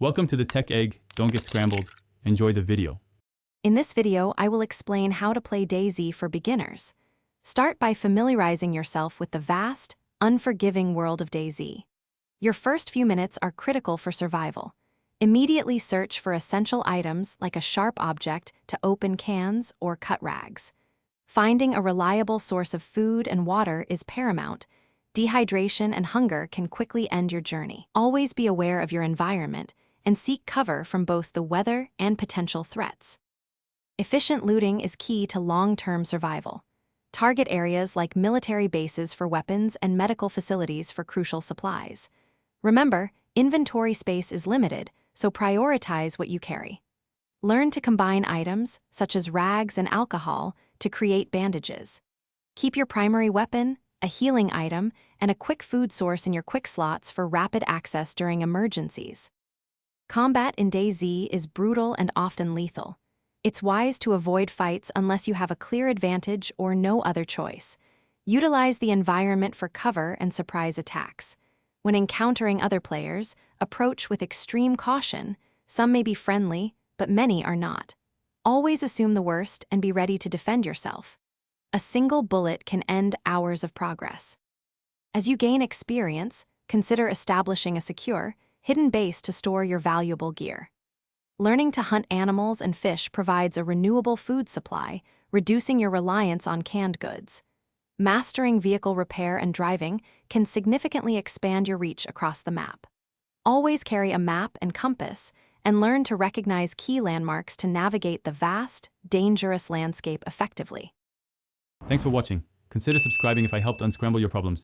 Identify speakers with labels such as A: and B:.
A: Welcome to the Tech Egg. Don't get scrambled. Enjoy the video.
B: In this video, I will explain how to play DayZ for beginners. Start by familiarizing yourself with the vast, unforgiving world of DayZ. Your first few minutes are critical for survival. Immediately search for essential items like a sharp object to open cans or cut rags. Finding a reliable source of food and water is paramount. Dehydration and hunger can quickly end your journey. Always be aware of your environment and seek cover from both the weather and potential threats. Efficient looting is key to long-term survival. Target areas like military bases for weapons and medical facilities for crucial supplies. Remember, inventory space is limited, so prioritize what you carry. Learn to combine items, such as rags and alcohol, to create bandages. Keep your primary weapon, a healing item, and a quick food source in your quick slots for rapid access during emergencies. Combat in DayZ is brutal and often lethal. It's wise to avoid fights unless you have a clear advantage or no other choice. Utilize the environment for cover and surprise attacks. When encountering other players, approach with extreme caution. Some may be friendly, but many are not. Always assume the worst and be ready to defend yourself. A single bullet can end hours of progress. As you gain experience, consider establishing a secure, hidden base to store your valuable gear. Learning to hunt animals and fish provides a renewable food supply, reducing your reliance on canned goods. Mastering vehicle repair and driving can significantly expand your reach across the map. Always carry a map and compass, and learn to recognize key landmarks to navigate the vast, dangerous landscape effectively.
A: Thanks for watching. Consider subscribing if I helped unscramble your problems.